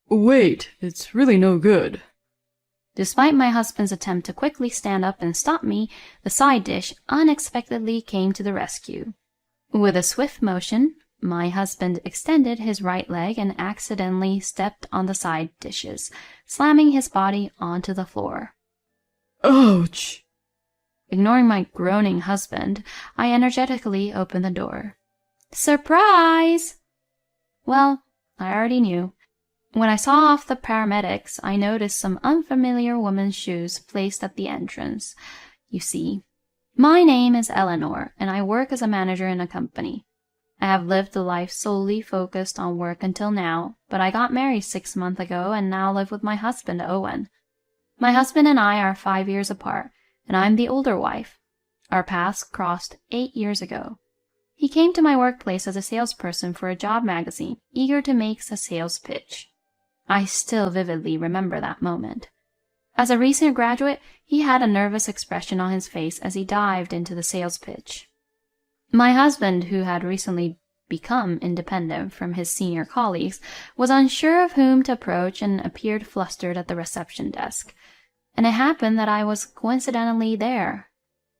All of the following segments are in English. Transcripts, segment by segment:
Wait, it's really no good. Despite my husband's attempt to quickly stand up and stop me, the side dish unexpectedly came to the rescue. With a swift motion, my husband extended his right leg and accidentally stepped on the side dishes, slamming his body onto the floor. Ouch! Ignoring my groaning husband, I energetically opened the door. Surprise! Well, I already knew. When I saw off the paramedics, I noticed some unfamiliar woman's shoes placed at the entrance. You see, my name is Eleanor, and I work as a manager in a company. I have lived a life solely focused on work until now, but I got married 6 months ago and now live with my husband, Owen. My husband and I are 5 years apart, and I'm the older wife. Our paths crossed 8 years ago. He came to my workplace as a salesperson for a job magazine, eager to make a sales pitch. I still vividly remember that moment. As a recent graduate, he had a nervous expression on his face as he dived into the sales pitch. My husband, who had recently become independent from his senior colleagues, was unsure of whom to approach and appeared flustered at the reception desk. And it happened that I was coincidentally there.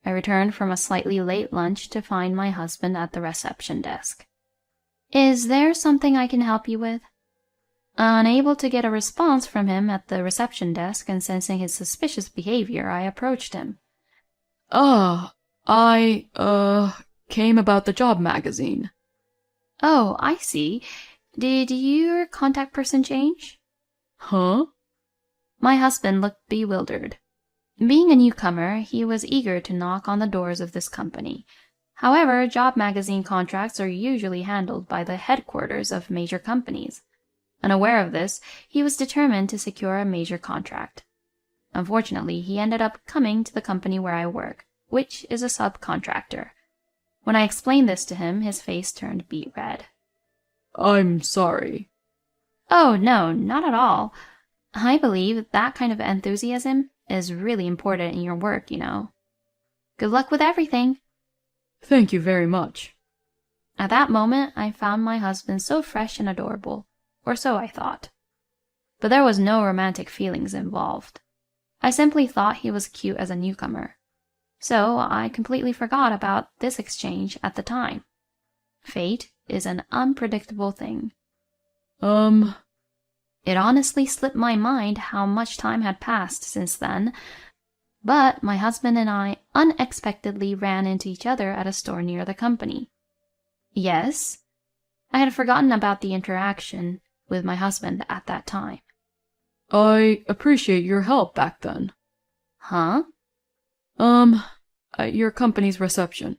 I returned from a slightly late lunch to find my husband at the reception desk. Is there something I can help you with? Unable to get a response from him at the reception desk and sensing his suspicious behavior, I approached him. I came about the job magazine. Oh, I see. Did your contact person change? Huh? My husband looked bewildered. Being a newcomer, he was eager to knock on the doors of this company. However, job magazine contracts are usually handled by the headquarters of major companies. Unaware of this, he was determined to secure a major contract. Unfortunately, he ended up coming to the company where I work, which is a subcontractor. When I explained this to him, his face turned beet red. I'm sorry. Oh, no, not at all. I believe that kind of enthusiasm is really important in your work, you know. Good luck with everything. Thank you very much. At that moment, I found my husband so fresh and adorable, or so I thought. But there was no romantic feelings involved. I simply thought he was cute as a newcomer. So I completely forgot about this exchange at the time. Fate is an unpredictable thing. It honestly slipped my mind how much time had passed since then, but my husband and I unexpectedly ran into each other at a store near the company. Yes? I had forgotten about the interaction with my husband at that time. I appreciate your help back then. Huh? At your company's reception.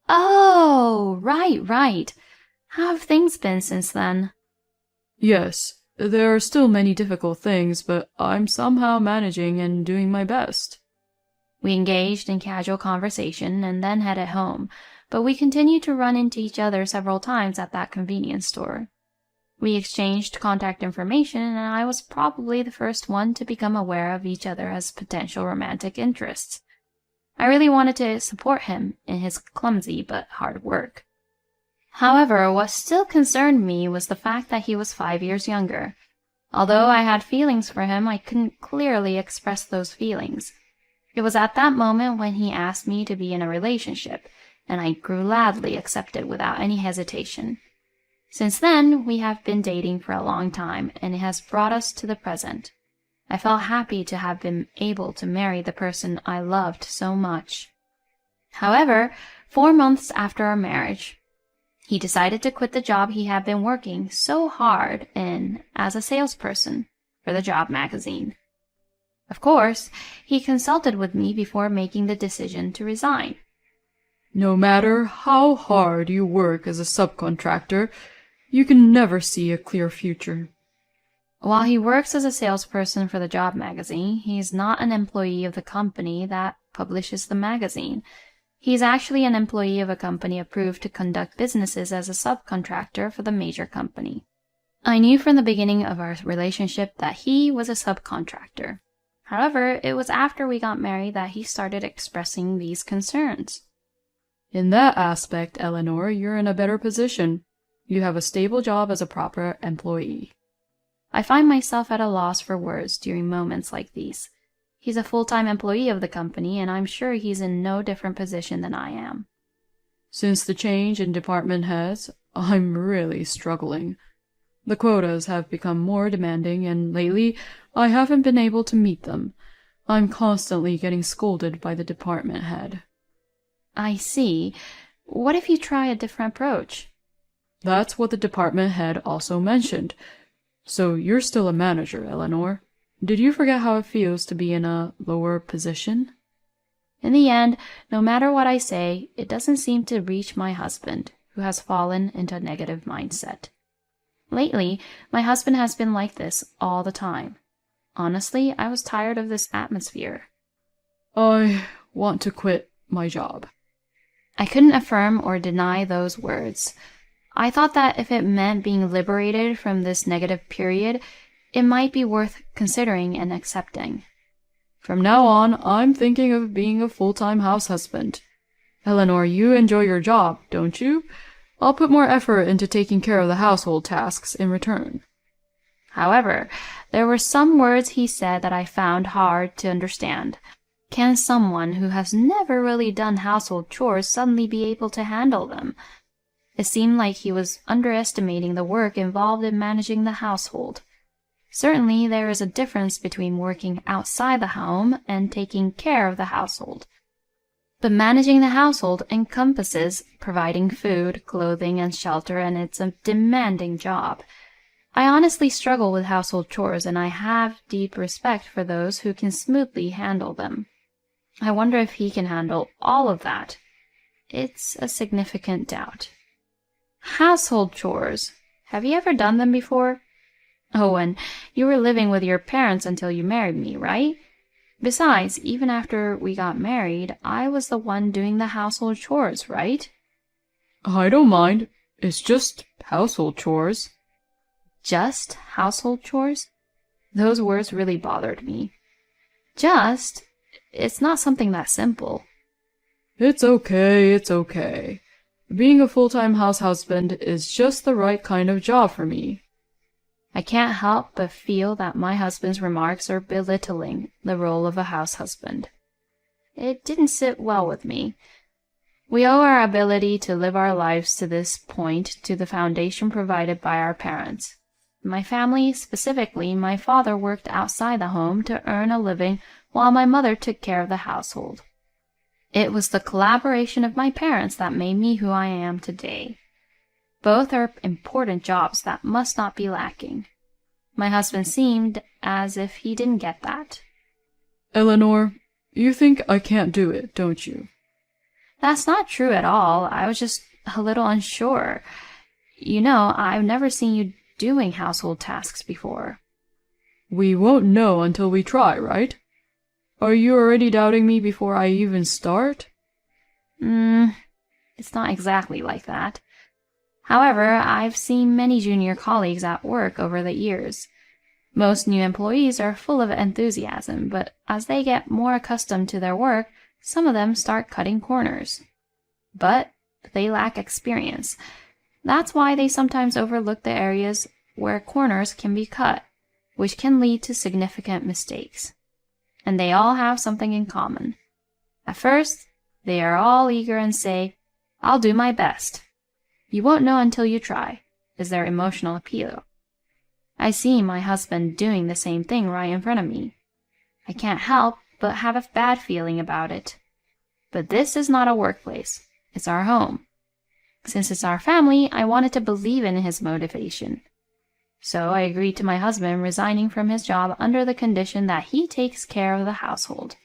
Oh, right. How have things been since then? Yes, there are still many difficult things, but I'm somehow managing and doing my best. We engaged in casual conversation and then headed home, but we continued to run into each other several times at that convenience store. We exchanged contact information, and I was probably the first one to become aware of each other as potential romantic interests. I really wanted to support him in his clumsy but hard work. However, what still concerned me was the fact that he was 5 years younger. Although I had feelings for him, I couldn't clearly express those feelings. It was at that moment when he asked me to be in a relationship, and I gladly accepted without any hesitation. Since then, we have been dating for a long time, and it has brought us to the present. I felt happy to have been able to marry the person I loved so much. However, 4 months after our marriage, he decided to quit the job he had been working so hard in as a salesperson for the job magazine. Of course, he consulted with me before making the decision to resign. No matter how hard you work as a subcontractor, you can never see a clear future. While he works as a salesperson for the job magazine, he is not an employee of the company that publishes the magazine. He is actually an employee of a company approved to conduct businesses as a subcontractor for the major company. I knew from the beginning of our relationship that he was a subcontractor. However, it was after we got married that he started expressing these concerns. In that aspect, Eleanor, you're in a better position. You have a stable job as a proper employee. I find myself at a loss for words during moments like these. He's a full-time employee of the company, and I'm sure he's in no different position than I am. Since the change in department heads, I'm really struggling. The quotas have become more demanding, and lately I haven't been able to meet them. I'm constantly getting scolded by the department head. I see. What if you try a different approach? That's what the department head also mentioned. So you're still a manager, Eleanor. Did you forget how it feels to be in a lower position? In the end, no matter what I say, it doesn't seem to reach my husband, who has fallen into a negative mindset. Lately, my husband has been like this all the time. Honestly, I was tired of this atmosphere. I want to quit my job. I couldn't affirm or deny those words. I thought that if it meant being liberated from this negative period, it might be worth considering and accepting. From now on, I'm thinking of being a full-time house husband. Eleanor, you enjoy your job, don't you? I'll put more effort into taking care of the household tasks in return. However, there were some words he said that I found hard to understand. Can someone who has never really done household chores suddenly be able to handle them? It seemed like he was underestimating the work involved in managing the household. Certainly, there is a difference between working outside the home and taking care of the household. But managing the household encompasses providing food, clothing, and shelter, and it's a demanding job. I honestly struggle with household chores, and I have deep respect for those who can smoothly handle them. I wonder if he can handle all of that. It's a significant doubt. Household chores. Have you ever done them before? Oh, and you were living with your parents until you married me, right? Besides, even after we got married, I was the one doing the household chores, right? I don't mind. It's just household chores. Just household chores? Those words really bothered me. Just? It's not something that simple. It's okay, it's okay. Being a full-time house husband is just the right kind of job for me. I can't help but feel that my husband's remarks are belittling the role of a house husband. It didn't sit well with me. We owe our ability to live our lives to this point to the foundation provided by our parents. My family, specifically, my father worked outside the home to earn a living while my mother took care of the household. It was the collaboration of my parents that made me who I am today. Both are important jobs that must not be lacking. My husband seemed as if he didn't get that. Eleanor, you think I can't do it, don't you? That's not true at all. I was just a little unsure. You know, I've never seen you doing household tasks before. We won't know until we try, right? Are you already doubting me before I even start? It's not exactly like that. However, I've seen many junior colleagues at work over the years. Most new employees are full of enthusiasm, but as they get more accustomed to their work, some of them start cutting corners. But they lack experience. That's why they sometimes overlook the areas where corners can be cut, which can lead to significant mistakes. And they all have something in common. At first, they are all eager and say, "I'll do my best." "You won't know until you try," is their emotional appeal. I see my husband doing the same thing right in front of me. I can't help but have a bad feeling about it. But this is not a workplace. It's our home. Since it's our family, I wanted to believe in his motivation. So I agreed to my husband resigning from his job under the condition that he takes care of the household.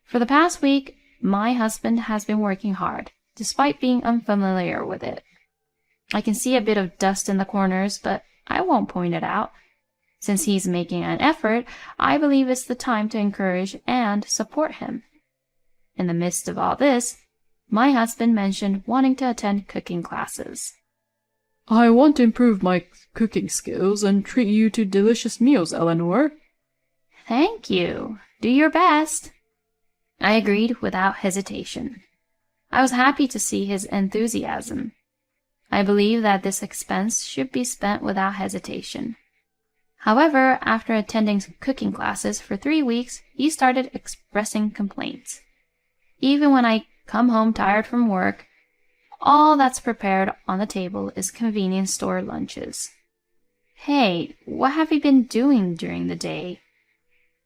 For the past week, my husband has been working hard, despite being unfamiliar with it. I can see a bit of dust in the corners, but I won't point it out. Since he's making an effort, I believe it's the time to encourage and support him. In the midst of all this, my husband mentioned wanting to attend cooking classes. I want to improve my cooking skills and treat you to delicious meals, Eleanor. Thank you. Do your best. I agreed without hesitation. I was happy to see his enthusiasm. I believe that this expense should be spent without hesitation. However, after attending some cooking classes for 3 weeks, he started expressing complaints. Even when I come home tired from work, all that's prepared on the table is convenience store lunches. Hey, what have you been doing during the day?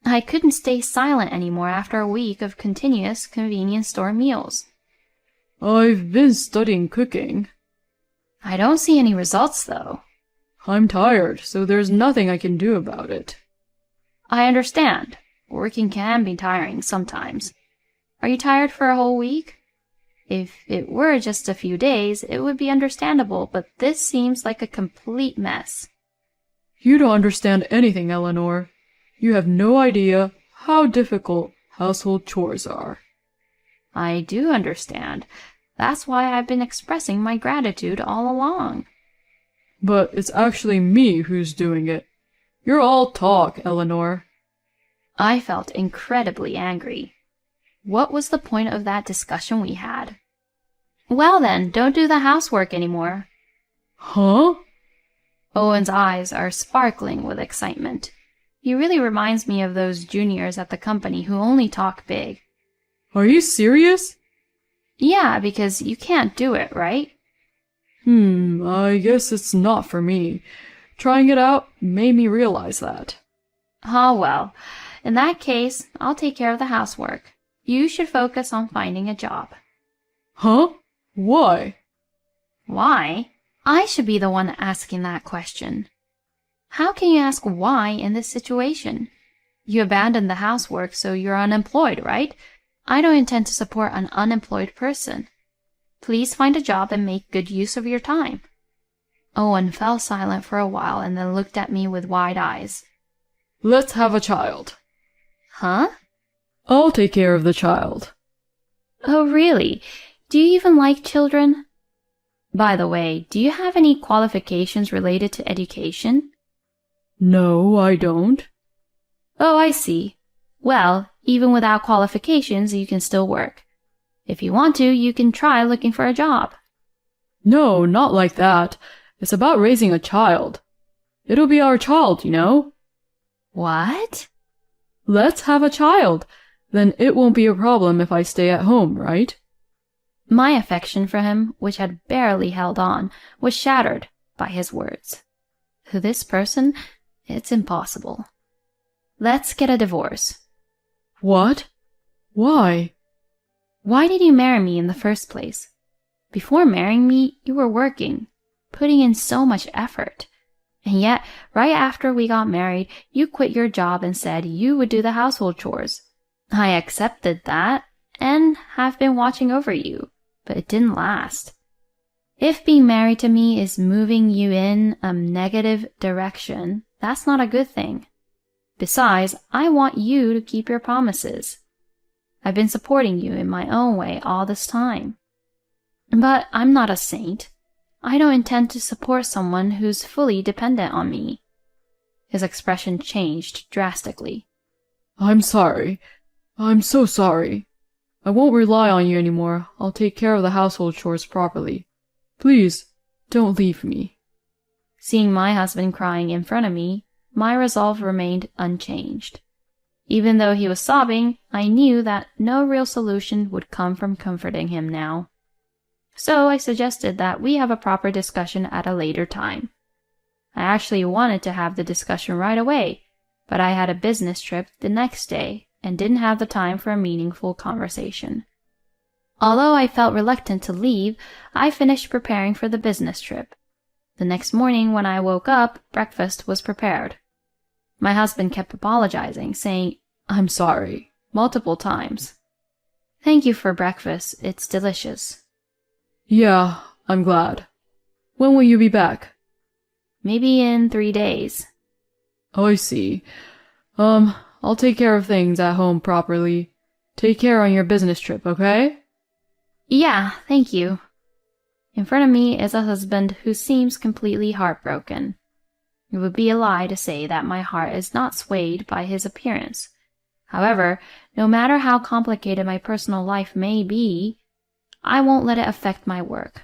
I couldn't stay silent anymore after a week of continuous convenience store meals. I've been studying cooking. I don't see any results, though. I'm tired, so there's nothing I can do about it. I understand. Working can be tiring sometimes. Are you tired for a whole week? If it were just a few days, it would be understandable, but this seems like a complete mess. You don't understand anything, Eleanor. You have no idea how difficult household chores are. I do understand. That's why I've been expressing my gratitude all along. But it's actually me who's doing it. You're all talk, Eleanor. I felt incredibly angry. What was the point of that discussion we had? Well then, don't do the housework anymore. Huh? Owen's eyes are sparkling with excitement. He really reminds me of those juniors at the company who only talk big. Are you serious? Yeah, because you can't do it, right? I guess it's not for me. Trying it out made me realize that. Oh well, in that case, I'll take care of the housework. You should focus on finding a job. Huh? Why? Why? I should be the one asking that question. How can you ask why in this situation? You abandoned the housework, so you're unemployed, right? I don't intend to support an unemployed person. Please find a job and make good use of your time. Owen fell silent for a while and then looked at me with wide eyes. Let's have a child. Huh? I'll take care of the child. Oh, really? Do you even like children? By the way, do you have any qualifications related to education? No, I don't. Oh, I see. Well, even without qualifications, you can still work. If you want to, you can try looking for a job. No, not like that. It's about raising a child. It'll be our child, you know? What? Let's have a child. Then it won't be a problem if I stay at home, right? My affection for him, which had barely held on, was shattered by his words. To this person, it's impossible. Let's get a divorce. What? Why? Why did you marry me in the first place? Before marrying me, you were working, putting in so much effort. And yet, right after we got married, you quit your job and said you would do the household chores. I accepted that and have been watching over you, but it didn't last. If being married to me is moving you in a negative direction, that's not a good thing. Besides, I want you to keep your promises. I've been supporting you in my own way all this time. But I'm not a saint. I don't intend to support someone who's fully dependent on me. His expression changed drastically. I'm sorry. I'm so sorry. I won't rely on you anymore. I'll take care of the household chores properly. Please, don't leave me. Seeing my husband crying in front of me, my resolve remained unchanged. Even though he was sobbing, I knew that no real solution would come from comforting him now. So I suggested that we have a proper discussion at a later time. I actually wanted to have the discussion right away, but I had a business trip the next day and didn't have the time for a meaningful conversation. Although I felt reluctant to leave, I finished preparing for the business trip. The next morning when I woke up, breakfast was prepared. My husband kept apologizing, saying, "I'm sorry," multiple times. "Thank you for breakfast. It's delicious." Yeah, I'm glad. When will you be back? Maybe in 3 days. Oh, I see. I'll take care of things at home properly. Take care on your business trip, okay? Yeah, thank you. In front of me is a husband who seems completely heartbroken. It would be a lie to say that my heart is not swayed by his appearance. However, no matter how complicated my personal life may be, I won't let it affect my work.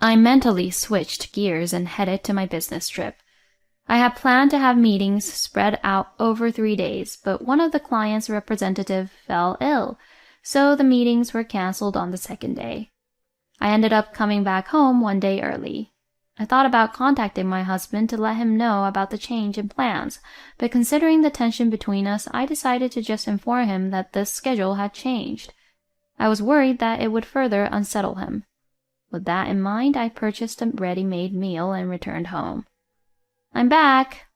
I mentally switched gears and headed to my business trip. I had planned to have meetings spread out over 3 days, but one of the client's representatives fell ill, so the meetings were canceled on the second day. I ended up coming back home one day early. I thought about contacting my husband to let him know about the change in plans, but considering the tension between us, I decided to just inform him that this schedule had changed. I was worried that it would further unsettle him. With that in mind, I purchased a ready-made meal and returned home. "I'm back."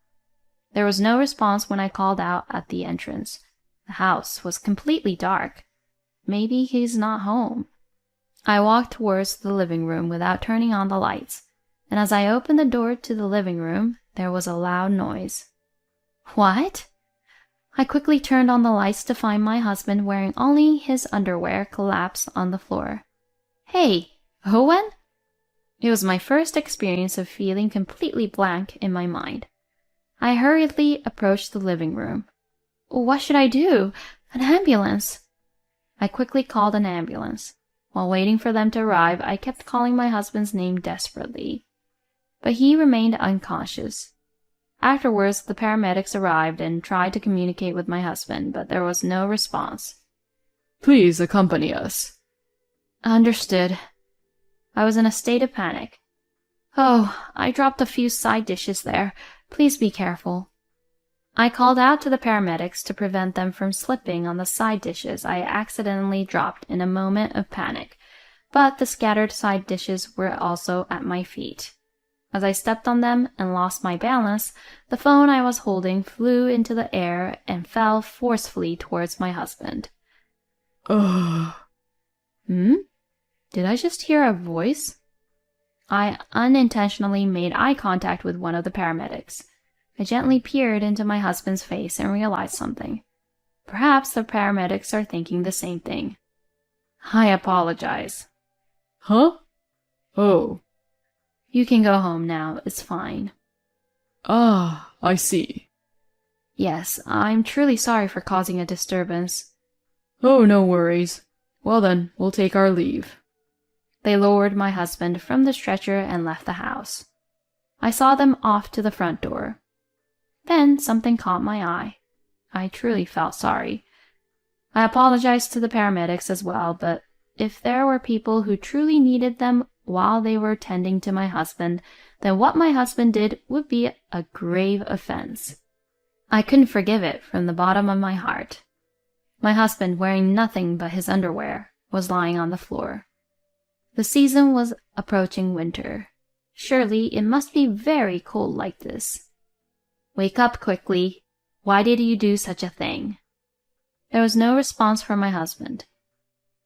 There was no response when I called out at the entrance. The house was completely dark. Maybe he's not home. I walked towards the living room without turning on the lights, and as I opened the door to the living room, there was a loud noise. What? I quickly turned on the lights to find my husband wearing only his underwear collapsed on the floor. "Hey, Owen?" It was my first experience of feeling completely blank in my mind. I hurriedly approached the living room. What should I do? An ambulance! I quickly called an ambulance. While waiting for them to arrive, I kept calling my husband's name desperately, but he remained unconscious. Afterwards, the paramedics arrived and tried to communicate with my husband, but there was no response. "Please accompany us." Understood. I was in a state of panic. "Oh, I dropped a few side dishes there. Please be careful." I called out to the paramedics to prevent them from slipping on the side dishes I accidentally dropped in a moment of panic, but the scattered side dishes were also at my feet. As I stepped on them and lost my balance, the phone I was holding flew into the air and fell forcefully towards my husband. Ugh. Did I just hear a voice? I unintentionally made eye contact with one of the paramedics. I gently peered into my husband's face and realized something. Perhaps the paramedics are thinking the same thing. I apologize. Huh? Oh. You can go home now. It's fine. Ah, I see. Yes, I'm truly sorry for causing a disturbance. Oh, no worries. Well then, we'll take our leave. They lowered my husband from the stretcher and left the house. I saw them off to the front door. Then something caught my eye. I truly felt sorry. I apologized to the paramedics as well, but if there were people who truly needed them while they were tending to my husband, then what my husband did would be a grave offense. I couldn't forgive it from the bottom of my heart. My husband, wearing nothing but his underwear, was lying on the floor. The season was approaching winter. Surely it must be very cold like this. Wake up quickly. Why did you do such a thing? There was no response from my husband.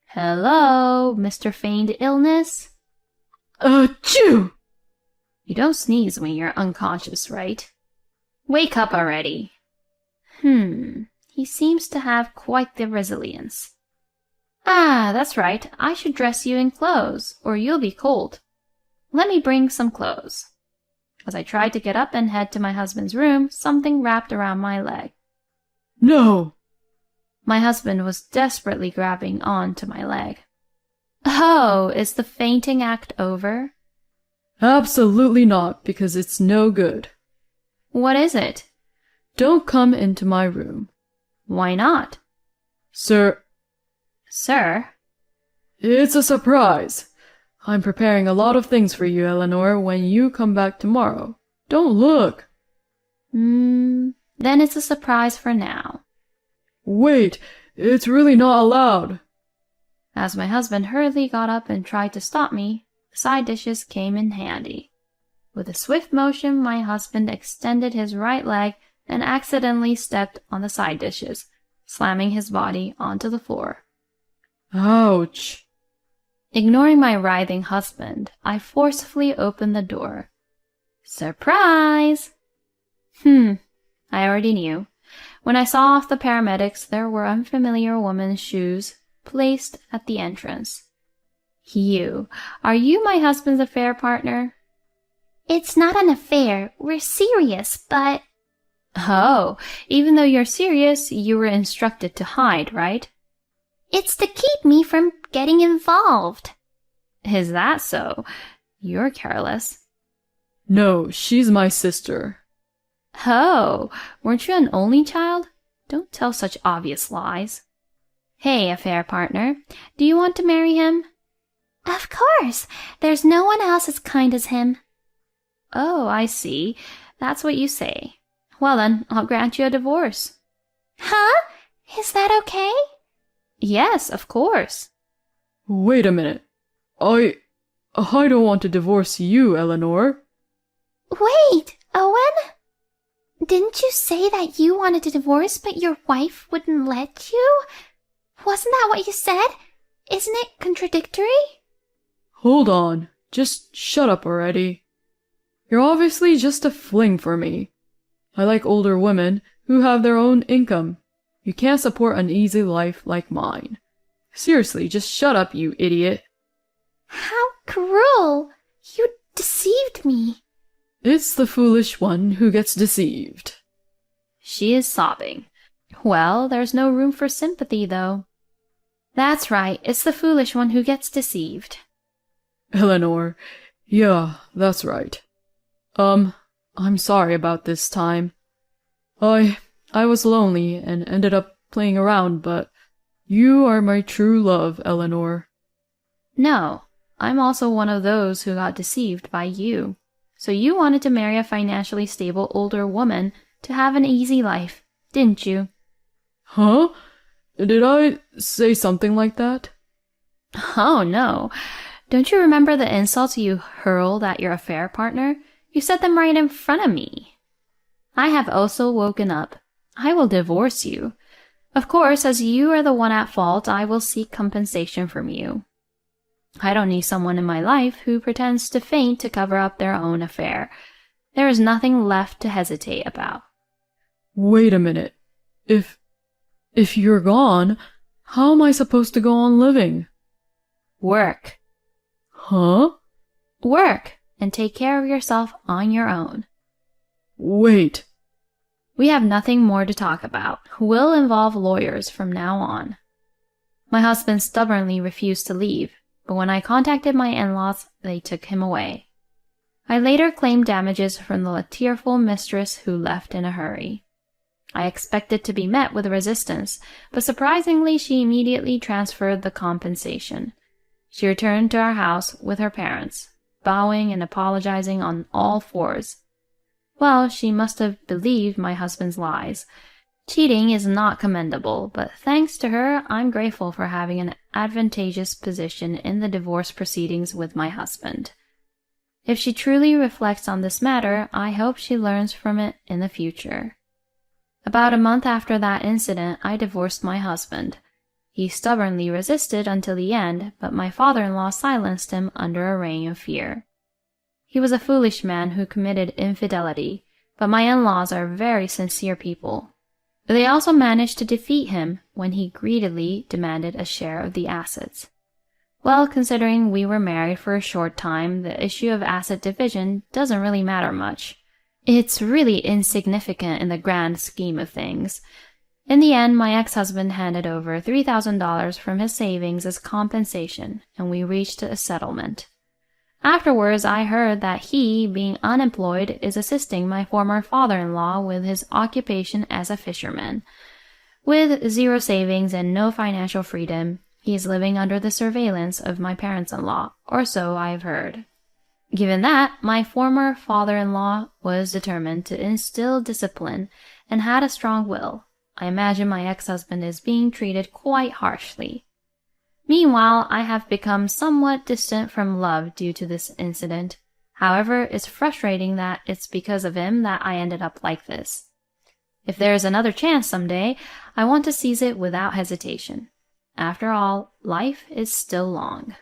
Hello, Mr. Feigned Illness? Achoo! You don't sneeze when you're unconscious, right? Wake up already. He seems to have quite the resilience. Ah, that's right. I should dress you in clothes, or you'll be cold. Let me bring some clothes. As I tried to get up and head to my husband's room, something wrapped around my leg. No! My husband was desperately grabbing on to my leg. Oh, is the fainting act over? Absolutely not, because it's no good. What is it? Don't come into my room. Why not? Sir? It's a surprise. I'm preparing a lot of things for you, Eleanor, when you come back tomorrow. Don't look. Then it's a surprise for now. Wait, it's really not allowed. As my husband hurriedly got up and tried to stop me, the side dishes came in handy. With a swift motion, my husband extended his right leg and accidentally stepped on the side dishes, slamming his body onto the floor. Ouch. Ignoring my writhing husband, I forcefully opened the door. Surprise! I already knew. When I saw off the paramedics, there were unfamiliar woman's shoes placed at the entrance. Are you my husband's affair partner? It's not an affair. We're serious, but... Oh, even though you're serious, you were instructed to hide, right? It's to keep me from getting involved. Is that so? You're careless. No, she's my sister. Oh, weren't you an only child? Don't tell such obvious lies. Hey, affair partner, do you want to marry him? Of course. There's no one else as kind as him. Oh, I see. That's what you say. Well then, I'll grant you a divorce. Huh? Is that okay? Yes, of course. Wait a minute. I don't want to divorce you, Eleanor. Wait, Owen? Didn't you say that you wanted a divorce but your wife wouldn't let you? Wasn't that what you said? Isn't it contradictory? Hold on. Just shut up already. You're obviously just a fling for me. I like older women who have their own income. You can't support an easy life like mine. Seriously, just shut up, you idiot. How cruel! You deceived me. It's the foolish one who gets deceived. She is sobbing. Well, there's no room for sympathy, though. That's right, it's the foolish one who gets deceived. Eleanor, yeah, that's right. I'm sorry about this time. I was lonely and ended up playing around, but you are my true love, Eleanor. No, I'm also one of those who got deceived by you. So you wanted to marry a financially stable older woman to have an easy life, didn't you? Huh? Did I say something like that? Oh, no. Don't you remember the insults you hurled at your affair partner? You said them right in front of me. I have also woken up. I will divorce you. Of course, as you are the one at fault, I will seek compensation from you. I don't need someone in my life who pretends to faint to cover up their own affair. There is nothing left to hesitate about. Wait a minute. If you're gone, how am I supposed to go on living? Work. Huh? Work, and take care of yourself on your own. Wait. We have nothing more to talk about. We'll involve lawyers from now on. My husband stubbornly refused to leave, but when I contacted my in-laws, they took him away. I later claimed damages from the tearful mistress who left in a hurry. I expected to be met with resistance, but surprisingly she immediately transferred the compensation. She returned to our house with her parents, bowing and apologizing on all fours. Well, she must have believed my husband's lies. Cheating is not commendable, but thanks to her, I'm grateful for having an advantageous position in the divorce proceedings with my husband. If she truly reflects on this matter, I hope she learns from it in the future. About a month after that incident, I divorced my husband. He stubbornly resisted until the end, but my father-in-law silenced him under a reign of fear. He was a foolish man who committed infidelity, but my in-laws are very sincere people. They also managed to defeat him when he greedily demanded a share of the assets. Well, considering we were married for a short time, the issue of asset division doesn't really matter much. It's really insignificant in the grand scheme of things. In the end, my ex-husband handed over $3,000 from his savings as compensation, and we reached a settlement. Afterwards, I heard that he, being unemployed, is assisting my former father-in-law with his occupation as a fisherman. With zero savings and no financial freedom, he is living under the surveillance of my parents-in-law, or so I've heard. Given that, my former father-in-law was determined to instill discipline and had a strong will. I imagine my ex-husband is being treated quite harshly. Meanwhile, I have become somewhat distant from love due to this incident. However, it's frustrating that it's because of him that I ended up like this. If there is another chance someday, I want to seize it without hesitation. After all, life is still long.